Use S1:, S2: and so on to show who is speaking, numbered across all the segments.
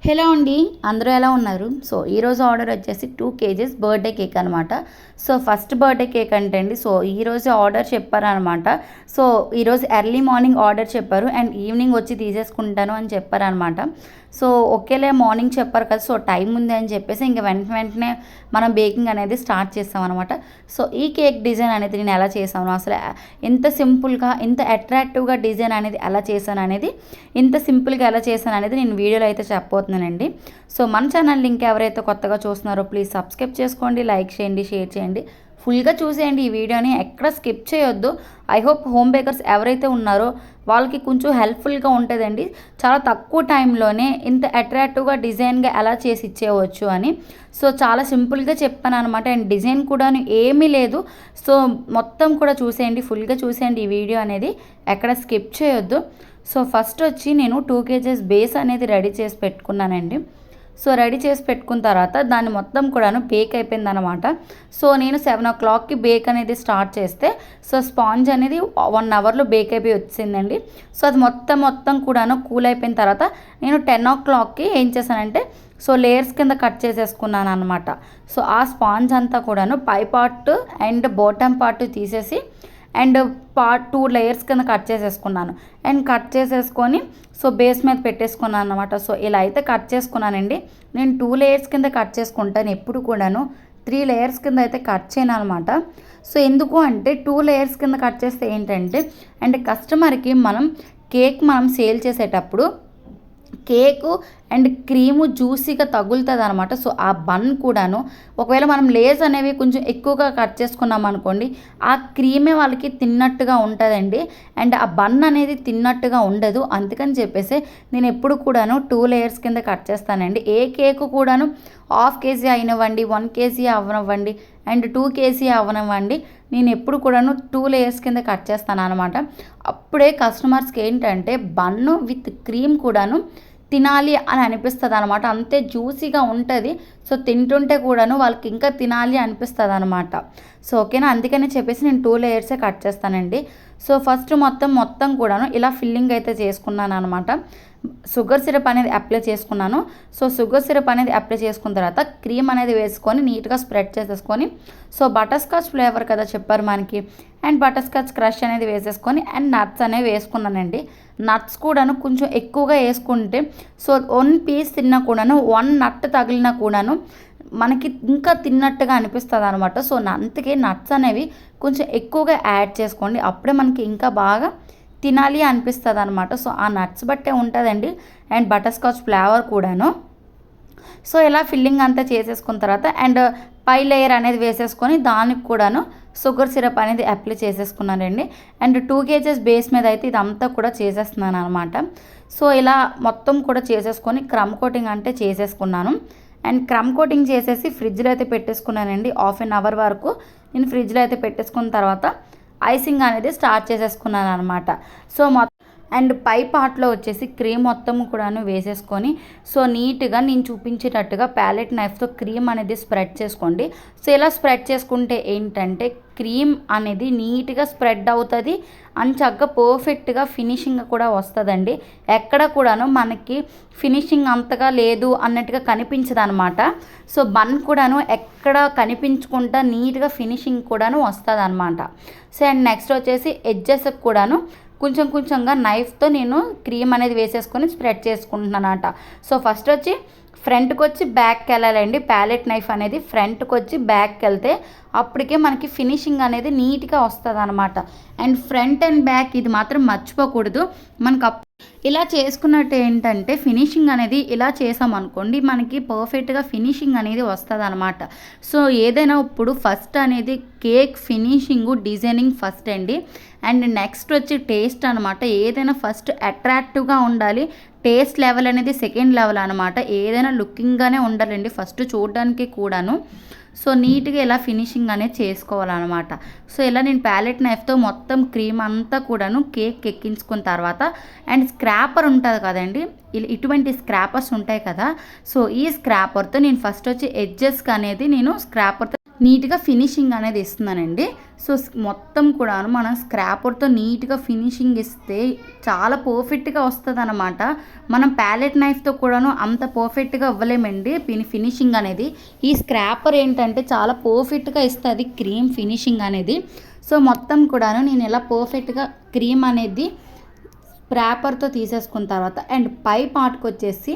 S1: Hello అండి, అందరూ ఎలా ఉన్నారు? సో ఈరోజు ఆర్డర్ వచ్చేసి 2 కేజీస్ బర్త్డే కేక్ అనమాట. సో ఫస్ట్ బర్త్డే కేక్ అంటే అండి, సో ఈరోజు ఆర్డర్ చెప్పారనమాట. సో ఈరోజు ఎర్లీ మార్నింగ్ ఆర్డర్ చెప్పారు అండ్ ఈవినింగ్ వచ్చి తీసేసుకుంటాను అని చెప్పారనమాట. సో ఒకేలే మార్నింగ్ చెప్పారు కదా, సో టైం ఉంది అని చెప్పేసి ఇంక వెంటనే మనం బేకింగ్ అనేది స్టార్ట్ చేస్తాం అనమాట. సో ఈ కేక్ డిజైన్ అనేది నేను ఎలా చేశాను, అసలు ఎంత సింపుల్గా ఎంత అట్రాక్టివ్గా డిజైన్ అనేది ఎలా చేశాను అనేది, ఎంత సింపుల్గా ఎలా చేశాను అనేది నేను వీడియోలో అయితే చెప్పబోతున్నానండి. సో మన ఛానల్ లింక్ ఎవరైతే కొత్తగా చూస్తున్నారో ప్లీజ్ సబ్స్క్రైబ్ చేసుకోండి, లైక్ చేయండి, షేర్ చేయండి, ఫుల్గా చూసేయండి ఈ వీడియోని, ఎక్కడ స్కిప్ చేయొద్దు. ఐ హోప్ హోమ్ బేకర్స్ ఎవరైతే ఉన్నారో వాళ్ళకి కొంచెం హెల్ప్ఫుల్గా ఉంటుందండి. చాలా తక్కువ టైంలోనే ఇంత అట్రాక్టివ్గా డిజైన్గా ఎలా చేసి ఇచ్చేయవచ్చు అని. సో చాలా సింపుల్గా చెప్పాను అనమాట. అండ్ డిజైన్ కూడా ఏమీ లేదు. సో మొత్తం కూడా చూసేయండి, ఫుల్గా చూసేయండి ఈ వీడియో అనేది, ఎక్కడ స్కిప్ చేయొద్దు. సో ఫస్ట్ వచ్చి నేను 2 కేజెస్ బేస్ అనేది రెడీ చేసి పెట్టుకున్నానండి. సో రెడీ చేసి పెట్టుకున్న తర్వాత దాన్ని మొత్తం కూడాను బేక్ అయిపోయిందనమాట. సో నేను 7 o'clockకి బేక్ అనేది స్టార్ట్ చేస్తే సో స్పాంజ్ అనేది 1 అవర్లో బేక్ అయిపోయి వచ్చిందండి. సో అది మొత్తం కూడాను కూల్ అయిపోయిన తర్వాత నేను 10 o'clockకి ఏం చేశానంటే సో లేయర్స్ కింద కట్ చేసేసుకున్నాను అనమాట. సో ఆ స్పాంజ్ అంతా కూడాను పై పార్ట్ అండ్ బాటమ్ పార్ట్ తీసేసి అండ్ 2 లేయర్స్ కింద కట్ చేసేసుకున్నాను. అండ్ కట్ చేసేసుకొని సో బేస్ మీద పెట్టేసుకున్నాను అనమాట. సో ఇలా అయితే కట్ చేసుకున్నానండి. నేను 2 లేయర్స్ కింద కట్ చేసుకుంటాను ఎప్పుడు కూడాను, 3 లేయర్స్ కింద అయితే కట్ చేయను అనమాట. సో ఎందుకు అంటే 2 లేయర్స్ కింద కట్ చేస్తే ఏంటంటే అండ్ కస్టమర్కి మనం సేల్ చేసేటప్పుడు కేకు అండ్ క్రీము జ్యూసీగా తగులుతుంది అనమాట. సో ఆ బన్ కూడాను ఒకవేళ మనం లేస్ అనేవి కొంచెం ఎక్కువగా కట్ చేసుకున్నాం అనుకోండి, ఆ క్రీమే వాళ్ళకి తిన్నట్టుగా ఉంటుందండి. అండ్ ఆ బన్ అనేది తిన్నట్టుగా ఉండదు. అందుకని చెప్పేసి నేను ఎప్పుడు కూడాను 2 లేయర్స్ కింద కట్ చేస్తానండి. ఏ కేకు కూడాను 1/2 kg అయినవ్వండి, 1 kg అవనివ్వండి అండ్ 2 kg అవనివ్వండి, నేను ఎప్పుడు కూడాను 2 లేయర్స్ కింద కట్ చేస్తాను అనమాట. అప్పుడే కస్టమర్స్కి ఏంటంటే బన్ను విత్ క్రీమ్ కూడాను తినాలి అని అనిపిస్తుంది అనమాట. అంతే జ్యూసీగా ఉంటుంది. సో తింటుంటే కూడాను వాళ్ళకి ఇంకా తినాలి అనిపిస్తుంది అనమాట. సో ఓకేనా, అందుకని చెప్పేసి నేను 2 లేయర్సే కట్ చేస్తానండి. సో ఫస్ట్ మొత్తం కూడాను ఇలా ఫిల్లింగ్ అయితే చేసుకున్నాను అనమాట. షుగర్ సిరప్ అనేది అప్లై చేసుకున్నాను. సో షుగర్ సిరప్ అనేది అప్లై చేసుకున్న తర్వాత క్రీమ్ అనేది వేసుకొని నీట్గా స్ప్రెడ్ చేసేసుకొని సో బటర్ స్కాచ్ ఫ్లేవర్ కదా చెప్పారు మనకి, అండ్ బటర్ స్కాచ్ క్రష్ అనేది వేసేసుకొని అండ్ నట్స్ అనేవి వేసుకున్నానండి. నట్స్ కూడాను కొంచెం ఎక్కువగా వేసుకుంటే సో 1 పీస్ తిన్నా కూడాను 1 నట్ తగిలినా కూడాను మనకి ఇంకా తిన్నట్టుగా అనిపిస్తుంది అనమాట. సో అందుకే నట్స్ అనేవి కొంచెం ఎక్కువగా యాడ్ చేసుకోండి, అప్పుడే మనకి ఇంకా బాగా తినాలి అనిపిస్తుంది అనమాట. సో ఆ నట్స్ బట్టే ఉంటుందండి అండ్ బటర్ స్కాచ్ ఫ్లేవర్ కూడాను. సో ఇలా ఫిల్లింగ్ అంతా చేసేసుకున్న తర్వాత అండ్ పై లేయర్ అనేది వేసేసుకొని దానికి కూడాను షుగర్ సిరప్ అనేది అప్లై చేసేసుకున్నానండి. అండ్ 2 కేజెస్ బేస్ మీద అయితే ఇదంతా కూడా చేసేస్తున్నాను అనమాట. సో ఇలా మొత్తం కూడా చేసేసుకొని క్రమ్ కోటింగ్ అంటే చేసేసుకున్నాను. అండ్ క్రమ్ కోటింగ్ చేసేసి ఫ్రిడ్జ్లో అయితే పెట్టేసుకున్నానండి. 1/2 hour వరకు నేను ఫ్రిడ్జ్లో అయితే పెట్టేసుకున్న తర్వాత ఐసింగ్ అనేది స్టార్ట్ చేసేసుకున్నాను అనమాట. సో అండ్ పై పార్ట్లో వచ్చేసి క్రీమ్ మొత్తం కూడాను వేసేసుకొని సో నీట్గా నేను చూపించేటట్టుగా ప్యాలెట్ నైఫ్తో క్రీమ్ అనేది స్ప్రెడ్ చేసుకోండి. సో ఇలా స్ప్రెడ్ చేసుకుంటే ఏంటంటే క్రీమ్ అనేది నీట్గా స్ప్రెడ్ అవుతుంది అని చక్కగా పర్ఫెక్ట్గా ఫినిషింగ్ కూడా వస్తుందండి. ఎక్కడ కూడాను మనకి ఫినిషింగ్ అంతగా లేదు అన్నట్టుగా కనిపించదు అనమాట. సో బన్ కూడాను ఎక్కడ కనిపించకుండా నీట్గా ఫినిషింగ్ కూడాను వస్తుంది అనమాట. సో అండ్ నెక్స్ట్ వచ్చేసి ఎడ్జెస్ కూడాను కొంచెంగా నైఫ్తో నేను క్రీమ్ అనేది వేసేసుకొని స్ప్రెడ్ చేసుకుంటున్నాను అనమాట. సో ఫస్ట్ వచ్చి ఫ్రంట్కి వచ్చి బ్యాక్కి వెళ్ళాలండి. ప్యాలెట్ నైఫ్ అనేది ఫ్రంట్కి వచ్చి బ్యాక్కి వెళ్తే అప్పటికే మనకి ఫినిషింగ్ అనేది నీట్గా వస్తుంది అనమాట. అండ్ ఫ్రంట్ అండ్ బ్యాక్ ఇది మాత్రం మర్చిపోకూడదు. మనకు ఇలా చేసుకున్నట్టు ఏంటంటే ఫినిషింగ్ అనేది ఇలా చేసామనుకోండి మనకి పర్ఫెక్ట్గా ఫినిషింగ్ అనేది వస్తుంది అనమాట. సో ఏదైనా ఇప్పుడు ఫస్ట్ అనేది కేక్ ఫినిషింగ్ డిజైనింగ్ ఫస్ట్ అండి. అండ్ నెక్స్ట్ వచ్చి టేస్ట్ అనమాట. ఏదైనా ఫస్ట్ అట్రాక్టివ్గా ఉండాలి, టేస్ట్ లెవెల్ అనేది సెకండ్ లెవెల్ అనమాట. ఏదైనా లుకింగ్గానే ఉండాలండి ఫస్ట్ చూడడానికి కూడాను. సో నీట్గా ఇలా ఫినిషింగ్ అనేది చేసుకోవాలన్నమాట. సో ఇలా నేను ప్యాలెట్ నైఫ్తో మొత్తం క్రీమ్ అంతా కూడాను కేక్ ఎక్కించుకున్న తర్వాత అండ్ స్క్రాపర్ ఉంటుంది కదండి, ఇటువంటి స్క్రాపర్స్ ఉంటాయి కదా. సో ఈ స్క్రాపర్తో నేను ఫస్ట్ వచ్చి ఎడ్జెస్కి అనేది నేను స్క్రాపర్తో నీట్గా ఫినిషింగ్ అనేది ఇస్తున్నానండి. సో మొత్తం కూడా మనం స్క్రాపర్తో నీట్గా ఫినిషింగ్ ఇస్తే చాలా పర్ఫెక్ట్గా వస్తుంది అనమాట. మనం ప్యాలెట్ నైఫ్తో కూడాను అంత పర్ఫెక్ట్గా ఇవ్వలేమండి ఫినిషింగ్ అనేది. ఈ స్క్రాపర్ ఏంటంటే చాలా పర్ఫెక్ట్గా ఇస్తుంది క్రీమ్ ఫినిషింగ్ అనేది. సో మొత్తం కూడాను నేను ఇలా పర్ఫెక్ట్గా క్రీమ్ అనేది స్క్రాపర్తో తీసేసుకున్న తర్వాత అండ్ పై పార్ట్కి వచ్చేసి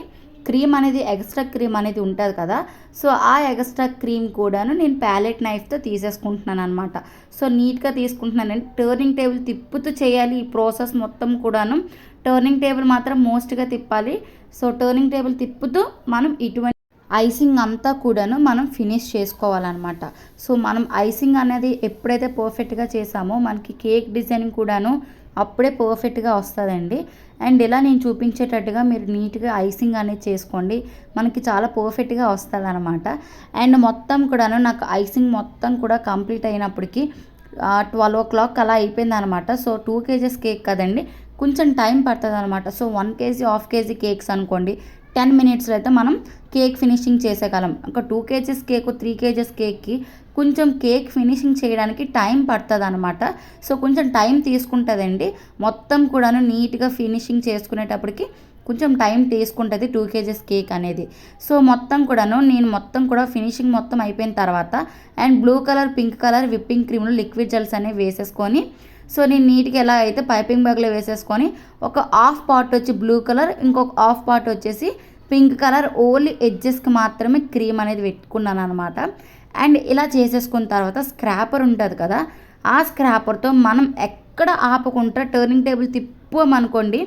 S1: క్రీమ్ అనేది ఎక్స్ట్రా క్రీమ్ అనేది ఉంటుంది కదా, సో ఆ ఎక్స్ట్రా క్రీమ్ కూడాను నేను ప్యాలెట్ నైఫ్తో తీసేసుకుంటున్నాను అనమాట. సో నీట్గా తీసుకుంటున్నానండి. టర్నింగ్ టేబుల్ తిప్పుతూ చేయాలి ఈ ప్రాసెస్ మొత్తం కూడాను. టర్నింగ్ టేబుల్ మాత్రం మోస్ట్గా తిప్పాలి. సో టర్నింగ్ టేబుల్ తిప్పుతూ మనం ఇటువంటి ఐసింగ్ అంతా కూడాను మనం ఫినిష్ చేసుకోవాలన్నమాట. సో మనం ఐసింగ్ అనేది ఎప్పుడైతే పర్ఫెక్ట్గా చేసామో మనకి కేక్ డిజైనింగ్ కూడాను అప్పుడే పర్ఫెక్ట్గా వస్తుందండి. అండ్ ఇలా నేను చూపించేటట్టుగా మీరు నీట్గా ఐసింగ్ అనేది చేసుకోండి, మనకి చాలా పర్ఫెక్ట్గా వస్తుంది అనమాట. అండ్ మొత్తం కూడాను నాకు ఐసింగ్ మొత్తం కూడా కంప్లీట్ అయినప్పటికీ 12 o'clock అలా అయిపోయింది అనమాట. సో 2 kgs కేక్ కదండి, కొంచెం టైం పడుతుంది అనమాట. So 1 kg half KG cakes అనుకోండి 10 minutesలో అయితే మనం కేక్ ఫినిషింగ్ చేసేయగలం. ఒక 2 kgs కేక్ 3 kgs కేక్కి కొంచెం కేక్ ఫినిషింగ్ చేయడానికి టైం పడుతుంది అనమాట. సో కొంచెం టైం తీసుకుంటుందండి. మొత్తం కూడాను నీట్గా ఫినిషింగ్ చేసుకునేటప్పటికి కొంచెం టైం తీసుకుంటుంది 2 kgs కేక్ అనేది. సో మొత్తం కూడాను నేను మొత్తం కూడా ఫినిషింగ్ మొత్తం అయిపోయిన తర్వాత and blue colour pink colour whipping క్రీమ్లో లిక్విడ్ జెల్స్ అనేవి వేసేసుకొని సో నేను నీట్గా ఎలా అయితే పైపింగ్ బ్యాగ్లో వేసేసుకొని ఒక హాఫ్ పార్ట్ వచ్చి బ్లూ కలర్, ఇంకొక హాఫ్ పార్ట్ వచ్చేసి పింక్ కలర్ ఓన్లీ ఎడ్జెస్కి మాత్రమే క్రీమ్ అనేది పెట్టుకున్నాను అనమాట. అండ్ ఇలా చేసేసుకున్న తర్వాత స్క్రాపర్ ఉంటుంది కదా, ఆ స్క్రాపర్తో మనం ఎక్కడ ఆపకుండా టర్నింగ్ టేబుల్ తిప్పామనుకోండి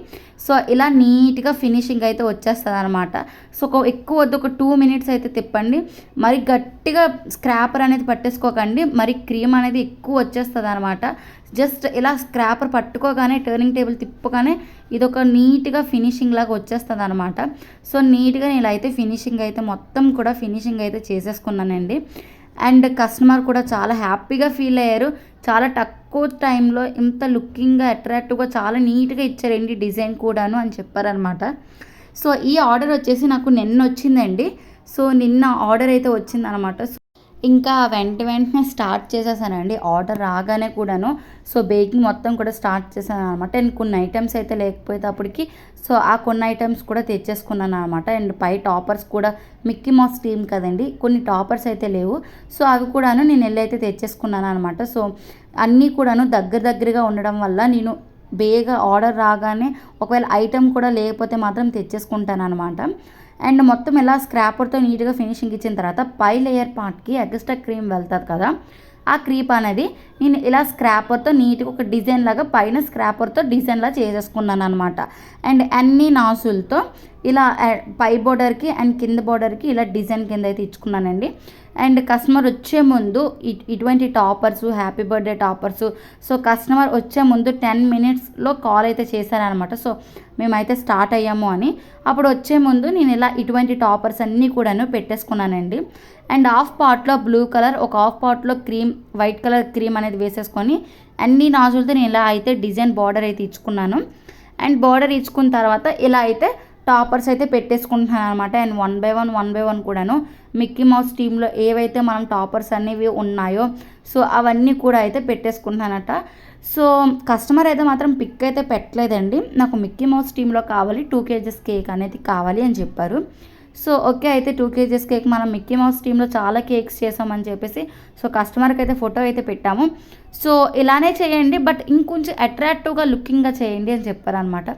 S1: సో ఇలా నీట్గా ఫినిషింగ్ అయితే వచ్చేస్తుంది అనమాట. సో ఎక్కువ వద్దు, ఒక 2 minutes అయితే తిప్పండి. మరి గట్టిగా స్క్రాపర్ అనేది పట్టేసుకోకండి, మరి క్రీమ్ అనేది ఎక్కువ వచ్చేస్తుంది అనమాట. జస్ట్ ఇలా స్క్రాపర్ పట్టుకోగానే టర్నింగ్ టేబుల్ తిప్పగానే ఇదొక నీట్గా ఫినిషింగ్ లాగా వచ్చేస్తుంది అనమాట. సో నీట్గా ఇలా అయితే ఫినిషింగ్ అయితే మొత్తం కూడా ఫినిషింగ్ అయితే చేసేసుకున్నానండి. అండ్ కస్టమర్ కూడా చాలా హ్యాపీగా ఫీల్ అయ్యారు. చాలా తక్కువ టైంలో ఇంత లుకింగ్గా అట్రాక్టివ్గా చాలా నీట్గా ఇచ్చారండి డిజైన్ కూడాను అని చెప్పారనమాట. సో ఈ ఆర్డర్ వచ్చేసి నాకు నిన్న వచ్చిందండి. సో నిన్న ఆర్డర్ అయితే వచ్చిందనమాట. ఇంకా వెంటనే స్టార్ట్ చేసేసానండి ఆర్డర్ రాగానే కూడాను. సో బేకింగ్ మొత్తం కూడా స్టార్ట్ చేశాను అనమాట. అండ్ కొన్ని ఐటమ్స్ అయితే లేకపోయేటప్పటికి సో ఆ కొన్ని ఐటమ్స్ కూడా తెచ్చేసుకున్నాను అనమాట. అండ్ పై టాపర్స్ కూడా మిక్కీ మౌస్ టీమ్ కదండి, కొన్ని టాపర్స్ అయితే లేవు. సో అవి కూడాను నేను వెళ్ళైతే తెచ్చేసుకున్నాను అనమాట. సో అన్నీ కూడాను దగ్గరగా ఉండడం వల్ల నేను బేగా ఆర్డర్ రాగానే ఒకవేళ ఐటమ్ కూడా లేకపోతే మాత్రం తెచ్చేసుకుంటాను అనమాట. అండ్ మొత్తం ఇలా స్క్రాపర్తో నీట్గా ఫినిషింగ్ ఇచ్చిన తర్వాత పై లేయర్ పార్ట్కి ఎక్స్ట్రా క్రీమ్ వెళ్తుంది కదా, ఆ క్రీప్ అనేది నేను ఇలా స్క్రాపర్తో నీట్గా ఒక డిజైన్ లాగా పైన స్క్రాపర్తో డిజైన్లా చేసేసుకున్నాను అనమాట. అండ్ అన్ని నాసులతో ఇలా పై బోర్డర్కి అండ్ కింద బోర్డర్కి ఇలా డిజైన్ కింద అయితే ఇచ్చుకున్నానండి. అండ్ కస్టమర్ వచ్చే ముందు ఇటువంటి toppers happy birthday toppers so customer వచ్చే ముందు 10 minutesలో కాల్ అయితే చేశారనమాట. సో మేమైతే స్టార్ట్ అయ్యాము అని. అప్పుడు వచ్చే ముందు నేను ఇలా ఇటువంటి టాపర్స్ అన్నీ కూడాను పెట్టేసుకున్నానండి. అండ్ హాఫ్ పార్ట్లో బ్లూ కలర్, ఒక హాఫ్ పార్ట్లో క్రీమ్ వైట్ కలర్ క్రీమ్ అనేది వేసేసుకొని అన్ని నాజులతో నేను ఇలా అయితే డిజైన్ బార్డర్ అయితే ఇచ్చుకున్నాను. అండ్ బార్డర్ ఇచ్చుకున్న తర్వాత ఇలా అయితే టాపర్స్ అయితే పెట్టేసుకుంటున్నాను అనమాట. అండ్ వన్ బై వన్ కూడాను మిక్కీ మౌస్ టీంలో ఏవైతే మనం టాపర్స్ అనేవి ఉన్నాయో సో అవన్నీ కూడా అయితే పెట్టేసుకుంటున్నానట. సో కస్టమర్ అయితే మాత్రం పిక్ అయితే పెట్టలేదండి, నాకు మిక్కీ మౌస్ టీంలో కావాలి 2 kgs కేక్ అనేది కావాలి అని చెప్పారు. సో ఓకే అయితే 2 kgs కేక్ మనం మిక్కీ మౌస్ టీంలో చాలా కేక్స్ చేసామని చెప్పేసి సో కస్టమర్కి అయితే ఫోటో అయితే పెట్టాము. సో ఇలానే చేయండి బట్ ఇంకొంచెం అట్రాక్టివ్గా లుకింగ్గా చేయండి అని చెప్పారనమాట.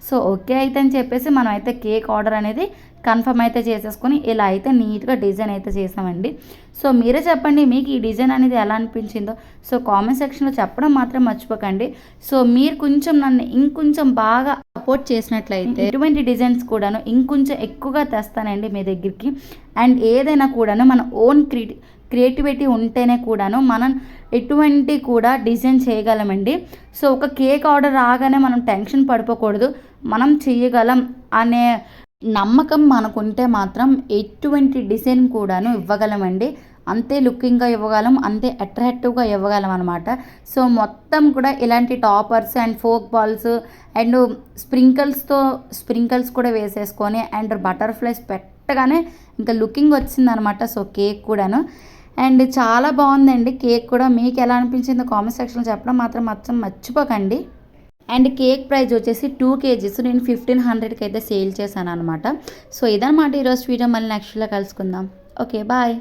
S1: సో ఓకే అయితే అని చెప్పేసి మనం అయితే కేక్ ఆర్డర్ అనేది కన్ఫర్మ్ అయితే చేసేసుకొని ఇలా అయితే నీట్గా డిజైన్ అయితే చేసామండి. సో మీరే చెప్పండి మీకు ఈ డిజైన్ అనేది ఎలా అనిపించిందో సో కామెంట్ సెక్షన్లో చెప్పడం మాత్రం మర్చిపోకండి. సో మీరు కొంచెం నన్ను ఇంకొంచెం బాగా సపోర్ట్ చేసినట్లయితే ఎటువంటి డిజైన్స్ కూడాను ఇంకొంచెం ఎక్కువగా తెస్తానండి మీ దగ్గరికి. అండ్ ఏదైనా కూడాను మన ఓన్ క్రియేటివిటీ ఉంటేనే కూడాను మనం ఎటువంటి కూడా డిజైన్ చేయగలమండి. సో ఒక కేక్ ఆర్డర్ రాగానే మనం టెన్షన్ పడిపోకూడదు, మనం చేయగలం అనే నమ్మకం మనకుంటే మాత్రం ఎటువంటి డిజైన్ కూడాను ఇవ్వగలమండి. అంతే లుకింగ్గా ఇవ్వగలం, అంతే అట్రాక్టివ్గా ఇవ్వగలం అనమాట. సో మొత్తం కూడా ఇలాంటి టాపర్స్ అండ్ ఫోక్ బాల్స్ అండ్ స్ప్రింకల్స్ కూడా వేసేసుకొని అండ్ బటర్ఫ్లైస్ పెట్టగానే ఇంకా లుకింగ్ వచ్చిందనమాట. సో కేక్ కూడాను అండ్ చాలా బాగుందండి కేక్ కూడా. మీకు ఎలా అనిపించిందో కామెంట్ సెక్షన్లో చెప్పడం మాత్రం మర్చిపోకండి. అండ్ కేక్ ప్రైస్ వచ్చేసి 2 కేజీస్ నేను 1500కి అయితే సేల్ చేశాను అనమాట. సో ఇదన్నమాట ఈరోజు వీడియో. మళ్ళీ నెక్స్ట్లో కలుసుకుందాం. Okay bye.